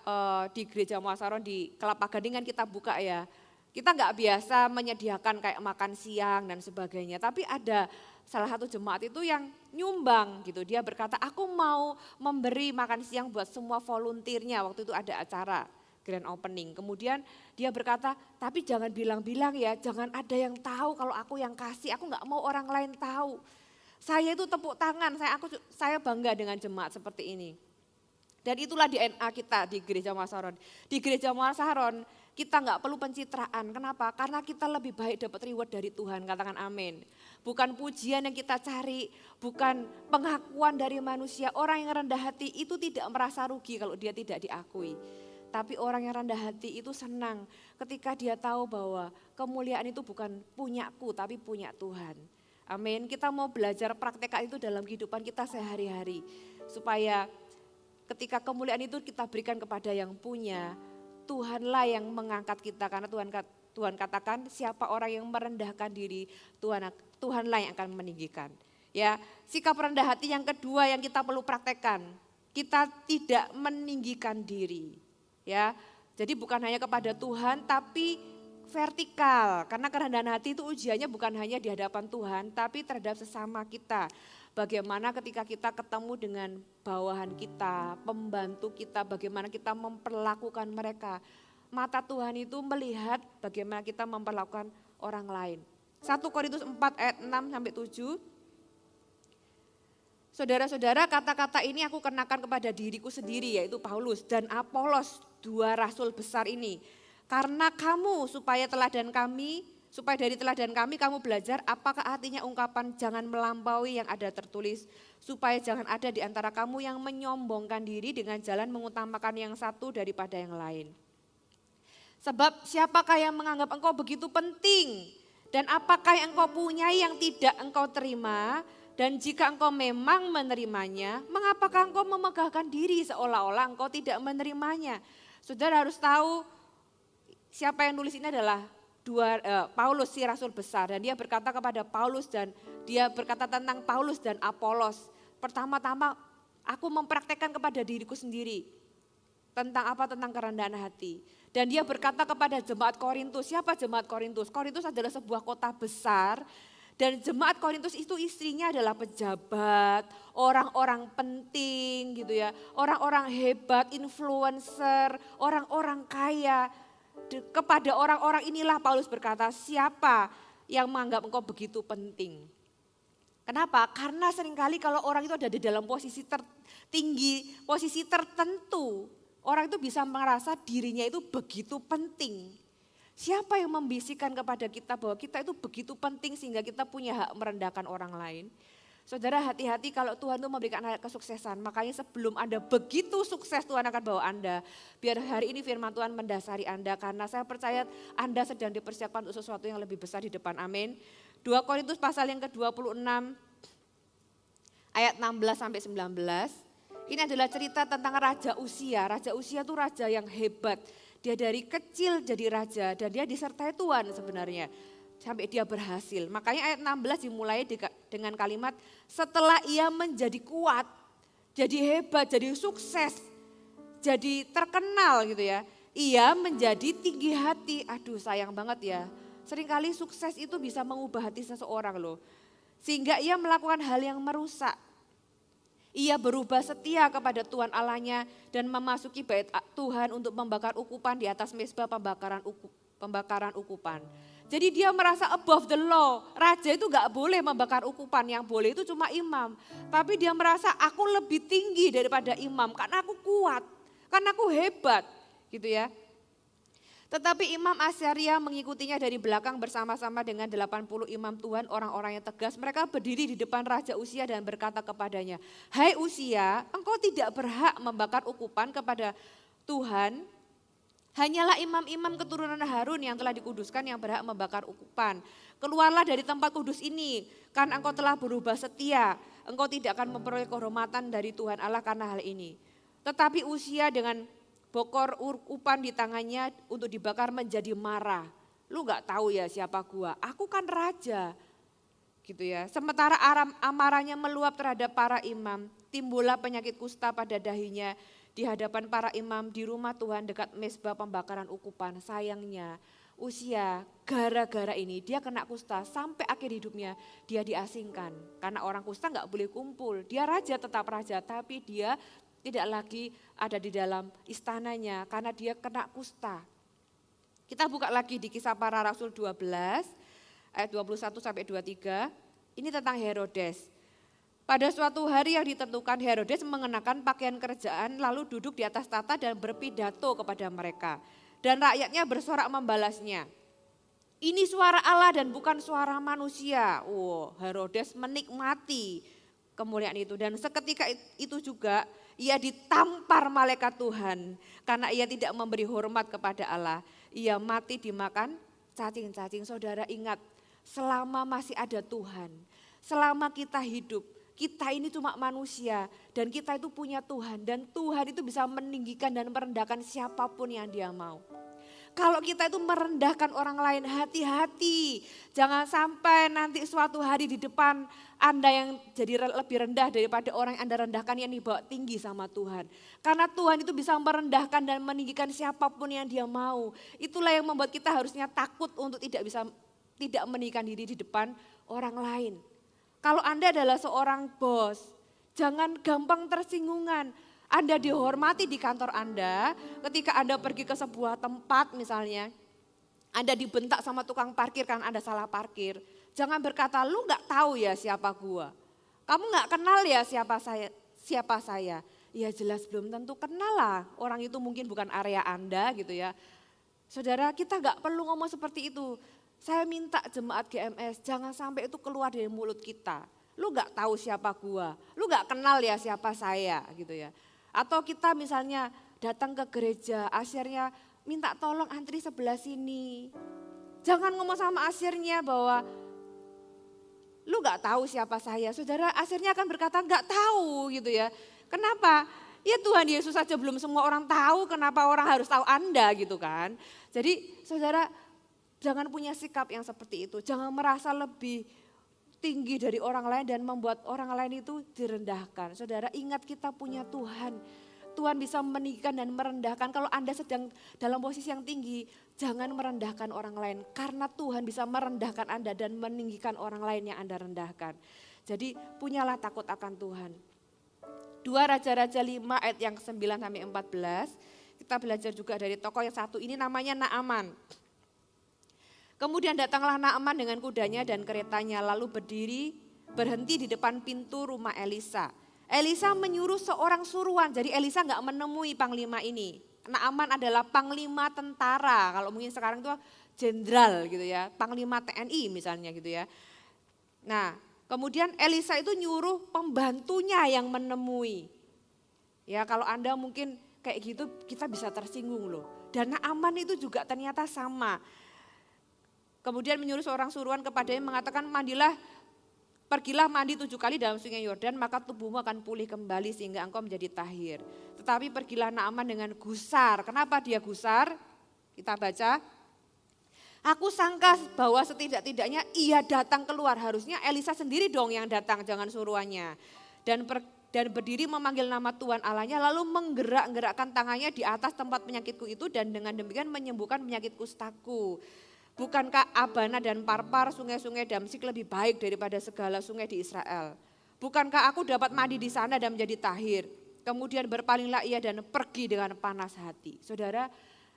di Gereja Muara Saron di Kelapa Gading kan kita buka ya. Kita nggak biasa menyediakan kayak makan siang dan sebagainya. Tapi ada salah satu jemaat itu yang nyumbang gitu. Dia berkata, aku mau memberi makan siang buat semua volunteernya. Waktu itu ada acara grand opening. Kemudian dia berkata, tapi jangan bilang-bilang ya, jangan ada yang tahu kalau aku yang kasih. Aku nggak mau orang lain tahu. Saya itu tepuk tangan, saya bangga dengan jemaat seperti ini. Dan itulah DNA kita di Gereja Muara Saron. Di Gereja Muara Saron kita nggak perlu pencitraan. Kenapa? Karena kita lebih baik dapat reward dari Tuhan. Katakan amin. Bukan pujian yang kita cari, bukan pengakuan dari manusia. Orang yang rendah hati itu tidak merasa rugi kalau dia tidak diakui. Tapi orang yang rendah hati itu senang ketika dia tahu bahwa kemuliaan itu bukan punyaku tapi punya Tuhan. Amin. Kita mau belajar praktekkan itu dalam kehidupan kita sehari-hari. Supaya ketika kemuliaan itu kita berikan kepada yang punya, Tuhanlah yang mengangkat kita. Karena Tuhan katakan siapa orang yang merendahkan diri, Tuhanlah yang akan meninggikan. Ya, sikap rendah hati yang kedua yang kita perlu praktekkan. Kita tidak meninggikan diri. Ya, jadi bukan hanya kepada Tuhan tapi vertikal. Karena kerendahan hati itu ujiannya bukan hanya di hadapan Tuhan tapi terhadap sesama kita. Bagaimana ketika kita ketemu dengan bawahan kita, pembantu kita, bagaimana kita memperlakukan mereka. Mata Tuhan itu melihat bagaimana kita memperlakukan orang lain. 1 Korintus 4 ayat 6-7. Saudara-saudara, kata-kata ini aku kenakan kepada diriku sendiri, yaitu Paulus dan Apolos, dua rasul besar ini. Karena kamu supaya dari teladan kami kamu belajar apakah artinya ungkapan jangan melampaui yang ada tertulis. Supaya jangan ada di antara kamu yang menyombongkan diri dengan jalan mengutamakan yang satu daripada yang lain. Sebab siapakah yang menganggap engkau begitu penting? Dan apakah yang engkau punyai yang tidak engkau terima? Dan jika engkau memang menerimanya, mengapakah engkau memegahkan diri seolah-olah engkau tidak menerimanya? Saudara harus tahu siapa yang nulis ini adalah Paulus, si rasul besar, dan dia berkata kepada Paulus dan dia berkata tentang Paulus dan Apolos. Pertama-tama aku mempraktekkan kepada diriku sendiri tentang apa? Tentang kerendahan hati. Dan dia berkata kepada jemaat Korintus. Siapa jemaat Korintus? Korintus adalah sebuah kota besar dan jemaat Korintus itu istrinya adalah pejabat, orang-orang penting gitu ya, orang-orang hebat, influencer, orang-orang kaya. Kepada orang-orang inilah Paulus berkata, siapa yang menganggap engkau begitu penting? Kenapa? Karena seringkali kalau orang itu ada di dalam posisi tertinggi, posisi tertentu, orang itu bisa merasa dirinya itu begitu penting. Siapa yang membisikkan kepada kita bahwa kita itu begitu penting sehingga kita punya hak merendahkan orang lain? Saudara, hati-hati kalau Tuhan itu memberikan Anda kesuksesan. Makanya sebelum Anda begitu sukses, Tuhan akan bawa Anda. Biar hari ini firman Tuhan mendasari Anda. Karena saya percaya Anda sedang dipersiapkan untuk sesuatu yang lebih besar di depan. Amin. 2 Korintus pasal yang ke-26 ayat 16-19. Ini adalah cerita tentang Raja Uzia. Raja Uzia itu raja yang hebat. Dia dari kecil jadi raja dan dia disertai Tuhan sebenarnya. Sampai dia berhasil. Makanya ayat 16 dimulai dengan kalimat setelah ia menjadi kuat, jadi hebat, jadi sukses, jadi terkenal gitu ya. Ia menjadi tinggi hati. Aduh sayang banget ya. Seringkali sukses itu bisa mengubah hati seseorang loh. Sehingga ia melakukan hal yang merusak. Ia berubah setia kepada Tuhan Allahnya dan memasuki bait Tuhan untuk membakar ukupan di atas mezbah pembakaran ukupan. Jadi dia merasa above the law. Raja itu gak boleh membakar ukupan, yang boleh itu cuma imam. Tapi dia merasa aku lebih tinggi daripada imam karena aku kuat, karena aku hebat gitu ya. Tetapi Imam Asyaria mengikutinya dari belakang bersama-sama dengan 80 imam Tuhan, orang-orang yang tegas. Mereka berdiri di depan Raja Uzia dan berkata kepadanya, "Hai Uzia, engkau tidak berhak membakar ukupan kepada Tuhan. Hanyalah imam-imam keturunan Harun yang telah dikuduskan yang berhak membakar ukupan. Keluarlah dari tempat kudus ini, kan engkau telah berubah setia. Engkau tidak akan memperoleh kehormatan dari Tuhan Allah karena hal ini." Tetapi Uzia dengan bokor ukupan di tangannya untuk dibakar menjadi marah. "Lu gak tahu ya siapa gua, aku kan raja." Gitu ya. Sementara amarahnya meluap terhadap para imam, timbullah penyakit kusta pada dahinya di hadapan para imam di rumah Tuhan dekat mezbah pembakaran ukupan. Sayangnya Uzia gara-gara ini dia kena kusta sampai akhir hidupnya dia diasingkan. Karena orang kusta gak boleh kumpul, dia raja tetap raja tapi dia tidak lagi ada di dalam istananya karena dia kena kusta. Kita buka lagi di Kisah Para Rasul 12 ayat 21 sampai 23. Ini tentang Herodes. Pada suatu hari yang ditentukan, Herodes mengenakan pakaian kerajaan lalu duduk di atas tahta dan berpidato kepada mereka. Dan rakyatnya bersorak membalasnya, "Ini suara Allah dan bukan suara manusia." Herodes menikmati kemuliaan itu, dan seketika itu juga ia ditampar malaikat Tuhan karena ia tidak memberi hormat kepada Allah. Ia mati dimakan cacing-cacing. Saudara ingat, selama masih ada Tuhan, selama kita hidup, kita ini cuma manusia dan kita itu punya Tuhan. Dan Tuhan itu bisa meninggikan dan merendahkan siapapun yang dia mau. Kalau kita itu merendahkan orang lain, hati-hati. Jangan sampai nanti suatu hari di depan Anda yang jadi lebih rendah daripada orang yang Anda rendahkan yang dibawa tinggi sama Tuhan. Karena Tuhan itu bisa merendahkan dan meninggikan siapapun yang dia mau. Itulah yang membuat kita harusnya takut untuk tidak meninggikan diri di depan orang lain. Kalau Anda adalah seorang bos, jangan gampang tersinggungan. Anda dihormati di kantor Anda, ketika Anda pergi ke sebuah tempat misalnya, Anda dibentak sama tukang parkir karena Anda salah parkir. Jangan berkata, "Lu gak tahu ya siapa gua. Kamu gak kenal ya siapa saya." Ya jelas belum tentu kenal lah, orang itu mungkin bukan area Anda gitu ya. Saudara, kita gak perlu ngomong seperti itu. Saya minta jemaat GMS jangan sampai itu keluar dari mulut kita. "Lu gak tahu siapa gua, lu gak kenal ya siapa saya," gitu ya. Atau kita misalnya datang ke gereja, asyirnya minta tolong antri sebelah sini. Jangan ngomong sama asyirnya bahwa "Lu gak tahu siapa saya." Saudara, asyirnya akan berkata gak tahu gitu ya. Kenapa? Ya Tuhan Yesus saja belum semua orang tahu, kenapa orang harus tahu Anda gitu kan. Jadi saudara, jangan punya sikap yang seperti itu. Jangan merasa lebih tinggi dari orang lain dan membuat orang lain itu direndahkan. Saudara, ingat kita punya Tuhan. Tuhan bisa meninggikan dan merendahkan. Kalau Anda sedang dalam posisi yang tinggi, jangan merendahkan orang lain. Karena Tuhan bisa merendahkan Anda dan meninggikan orang lain yang Anda rendahkan. Jadi punyalah takut akan Tuhan. 2 Raja-Raja 5 ayat yang 9 sampai 14. Kita belajar juga dari tokoh yang satu ini namanya Naaman. Kemudian datanglah Naaman dengan kudanya dan keretanya lalu berhenti di depan pintu rumah Elisa. Elisa menyuruh seorang suruhan, jadi Elisa gak menemui panglima ini. Naaman adalah panglima tentara, kalau mungkin sekarang itu jenderal gitu ya, panglima TNI misalnya gitu ya. Nah kemudian Elisa itu nyuruh pembantunya yang menemui. Ya kalau Anda mungkin kayak gitu kita bisa tersinggung loh. Dan Naaman itu juga ternyata sama. Kemudian menyuruh seorang suruhan kepadanya mengatakan, pergilah mandi 7 kali dalam sungai Yordan, maka tubuhmu akan pulih kembali sehingga engkau menjadi tahir. Tetapi pergilah Naaman dengan gusar. Kenapa dia gusar? Kita baca. Aku sangka bahwa setidak-tidaknya ia datang keluar. Harusnya Elisa sendiri dong yang datang, jangan suruhannya. Dan berdiri memanggil nama Tuhan Allahnya, lalu menggerak-gerakkan tangannya di atas tempat penyakitku itu dan dengan demikian menyembuhkan penyakit kustaku. Bukankah Abana dan Parpar, sungai-sungai Damsik lebih baik daripada segala sungai di Israel? Bukankah aku dapat mandi di sana dan menjadi tahir? Kemudian berpalinglah ia dan pergi dengan panas hati. Saudara,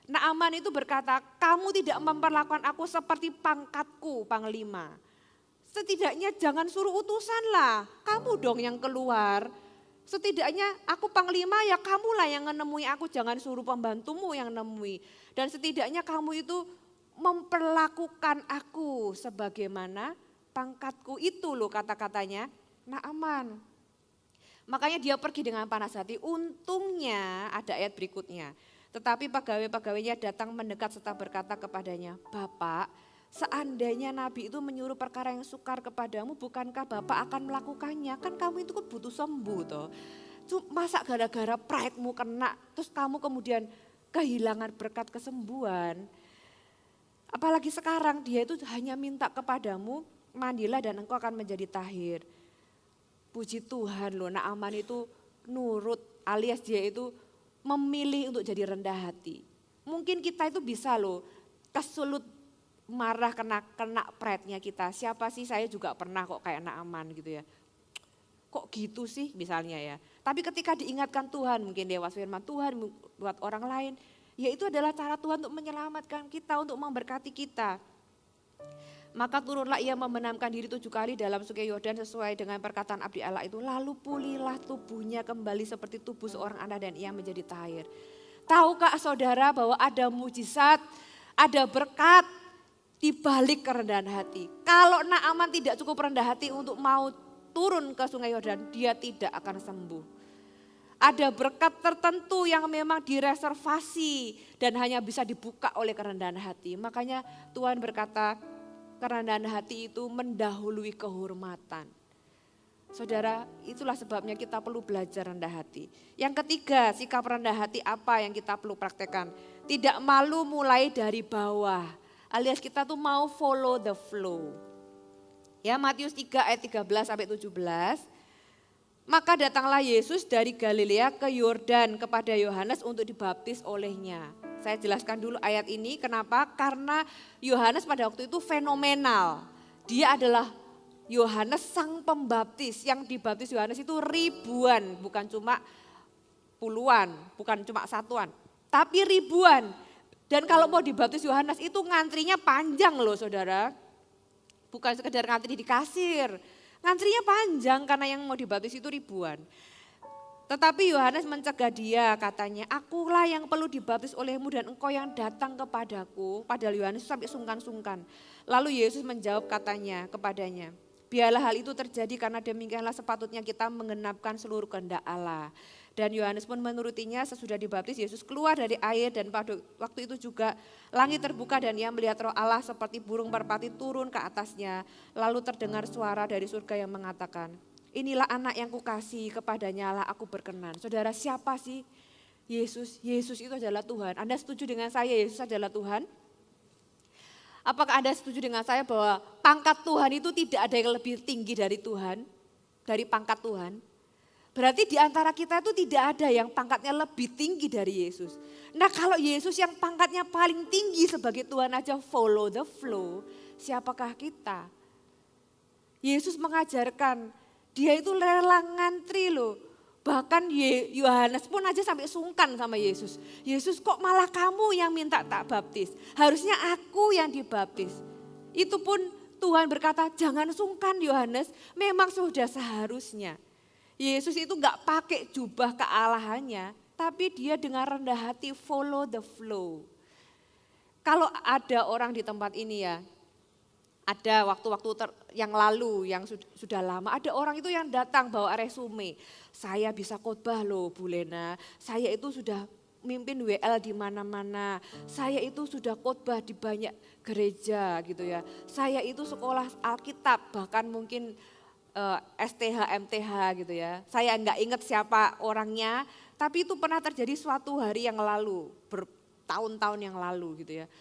Naaman itu berkata, kamu tidak memperlakukan aku seperti pangkatku, panglima. Setidaknya jangan suruh utusan lah, kamu dong yang keluar. Setidaknya aku panglima ya kamulah yang menemui aku, jangan suruh pembantumu yang nemui. Dan setidaknya kamu itu memperlakukan aku sebagaimana pangkatku itu loh kata-katanya Naaman. Makanya dia pergi dengan panas hati, untungnya ada ayat berikutnya. Tetapi pegawai-pegawainya datang mendekat serta berkata kepadanya, Bapak, seandainya Nabi itu menyuruh perkara yang sukar kepadamu, bukankah Bapak akan melakukannya? Kan kamu itu kan butuh sembuh toh. Masa gara-gara pride-mu kena, terus kamu kemudian kehilangan berkat kesembuhan. Apalagi sekarang dia itu hanya minta kepadamu, mandilah dan engkau akan menjadi tahir. Puji Tuhan loh, Naaman itu nurut alias dia itu memilih untuk jadi rendah hati. Mungkin kita itu bisa loh kesulut marah kena pride-nya kita. Siapa sih, saya juga pernah kok kayak Naaman gitu ya. Kok gitu sih misalnya ya. Tapi ketika diingatkan Tuhan, mungkin lewat firman Tuhan buat orang lain, ya itu adalah cara Tuhan untuk menyelamatkan kita, untuk memberkati kita. Maka turunlah ia membenamkan diri 7 kali dalam sungai Yordan sesuai dengan perkataan abdi Allah itu. Lalu pulihlah tubuhnya kembali seperti tubuh seorang anak dan ia menjadi tahir. Tahukah saudara bahwa ada mujizat, ada berkat di balik kerendahan hati. Kalau Naaman tidak cukup rendah hati untuk mau turun ke sungai Yordan, dia tidak akan sembuh. Ada berkat tertentu yang memang direservasi dan hanya bisa dibuka oleh kerendahan hati. Makanya Tuhan berkata, kerendahan hati itu mendahului kehormatan. Saudara, itulah sebabnya kita perlu belajar rendah hati. Yang ketiga, sikap rendah hati apa yang kita perlu praktekkan? Tidak malu mulai dari bawah, alias kita tuh mau follow the flow. Ya, Matius 3 ayat 13 sampai 17. Maka datanglah Yesus dari Galilea ke Yordan kepada Yohanes untuk dibaptis olehnya. Saya jelaskan dulu ayat ini, kenapa? Karena Yohanes pada waktu itu fenomenal. Dia adalah Yohanes sang pembaptis, yang dibaptis Yohanes itu ribuan, bukan cuma puluhan, bukan cuma satuan, tapi ribuan. Dan kalau mau dibaptis Yohanes itu ngantrinya panjang loh saudara. Bukan sekedar ngantri di kasir, ngantrinya panjang karena yang mau dibaptis itu ribuan. Tetapi Yohanes mencegah dia, katanya, akulah yang perlu dibaptis olehmu dan engkau yang datang kepadaku. Padahal Yohanes sampai sungkan-sungkan. Lalu Yesus menjawab katanya kepadanya, biarlah hal itu terjadi karena demikianlah sepatutnya kita menggenapkan seluruh kehendak Allah. Dan Yohanes pun menurutinya. Sesudah dibaptis Yesus keluar dari air dan pada waktu itu juga langit terbuka dan ia melihat Roh Allah seperti burung merpati turun ke atasnya. Lalu terdengar suara dari surga yang mengatakan, inilah anak yang kukasihi, kepadanya lah aku berkenan. Saudara, siapa sih Yesus? Yesus itu adalah Tuhan. Anda setuju dengan saya Yesus adalah Tuhan? Apakah Anda setuju dengan saya bahwa pangkat Tuhan itu tidak ada yang lebih tinggi dari Tuhan, dari pangkat Tuhan? Berarti di antara kita itu tidak ada yang pangkatnya lebih tinggi dari Yesus. Nah kalau Yesus yang pangkatnya paling tinggi sebagai Tuhan aja follow the flow, siapakah kita? Yesus mengajarkan, dia itu rela ngantri loh. Bahkan Yohanes pun aja sampai sungkan sama Yesus. Yesus kok malah kamu yang minta tak baptis, harusnya aku yang dibaptis. Itu pun Tuhan berkata, jangan sungkan Yohanes, memang sudah seharusnya. Yesus itu gak pakai jubah kealahannya, tapi dia dengan rendah hati follow the flow. Kalau ada orang di tempat ini ya, ada waktu-waktu yang lalu, yang sudah lama, ada orang itu yang datang bawa resume. Saya bisa khotbah loh Bu Lena, saya itu sudah mimpin WL di mana-mana, saya itu sudah khotbah di banyak gereja gitu ya. Saya itu sekolah Alkitab, bahkan mungkin STH, MTH gitu ya. Saya enggak ingat siapa orangnya, tapi itu pernah terjadi suatu hari yang lalu, bertahun-tahun yang lalu gitu ya.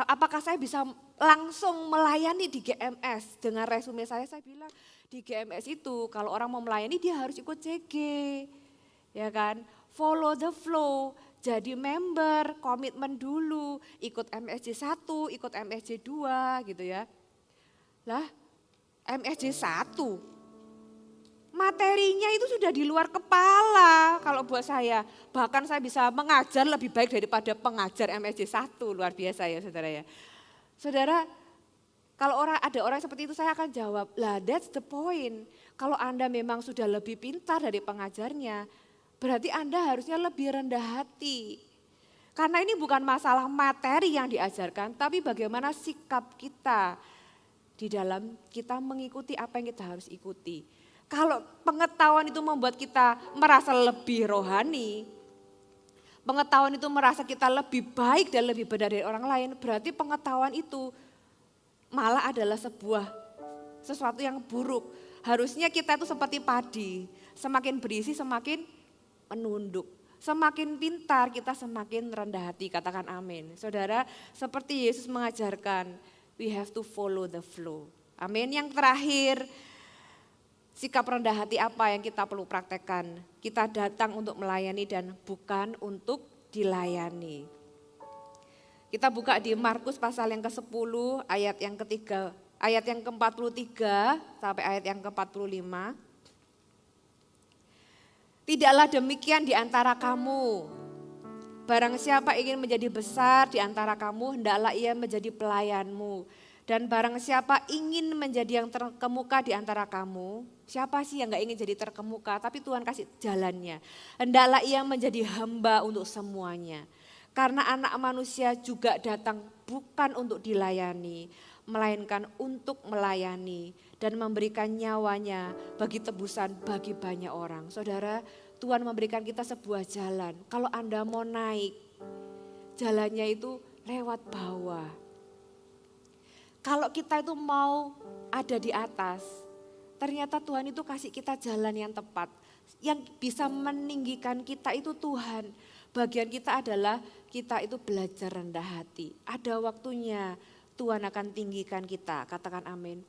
Apakah saya bisa langsung melayani di GMS dengan resume saya bilang di GMS itu kalau orang mau melayani dia harus ikut CG, ya kan, follow the flow, jadi member, komitmen dulu, ikut MSJ 1, ikut MSJ 2 gitu ya. Lah MSJ 1, materinya itu sudah di luar kepala kalau buat saya. Bahkan saya bisa mengajar lebih baik daripada pengajar MSJ 1, luar biasa ya saudara ya. Saudara, kalau ada orang seperti itu saya akan jawab, lah that's the point. Kalau Anda memang sudah lebih pintar dari pengajarnya, berarti Anda harusnya lebih rendah hati. Karena ini bukan masalah materi yang diajarkan, tapi bagaimana sikap kita di dalam kita mengikuti apa yang kita harus ikuti. Kalau pengetahuan itu membuat kita merasa lebih rohani, pengetahuan itu merasa kita lebih baik dan lebih benar dari orang lain, berarti pengetahuan itu malah adalah sesuatu yang buruk. Harusnya kita itu seperti padi, semakin berisi semakin menunduk. Semakin pintar kita semakin rendah hati, katakan amin. Saudara, seperti Yesus mengajarkan, we have to follow the flow. Amin. Yang terakhir, sikap rendah hati apa yang kita perlu praktekkan? Kita datang untuk melayani dan bukan untuk dilayani. Kita buka di Markus pasal yang ke-10 ayat yang ketiga. Ayat yang ke-43 sampai ayat yang ke-45. Tidaklah demikian di antara kamu. Barang siapa ingin menjadi besar di antara kamu, hendaklah ia menjadi pelayanmu. Dan barang siapa ingin menjadi yang terkemuka di antara kamu, siapa sih yang gak ingin jadi terkemuka, tapi Tuhan kasih jalannya. Hendaklah ia menjadi hamba untuk semuanya. Karena anak manusia juga datang bukan untuk dilayani, melainkan untuk melayani dan memberikan nyawanya bagi tebusan bagi banyak orang. Saudara, Tuhan memberikan kita sebuah jalan. Kalau Anda mau naik, jalannya itu lewat bawah. Kalau kita itu mau ada di atas, ternyata Tuhan itu kasih kita jalan yang tepat. Yang bisa meninggikan kita itu Tuhan. Bagian kita adalah kita itu belajar rendah hati. Ada waktunya Tuhan akan tinggikan kita, katakan amin.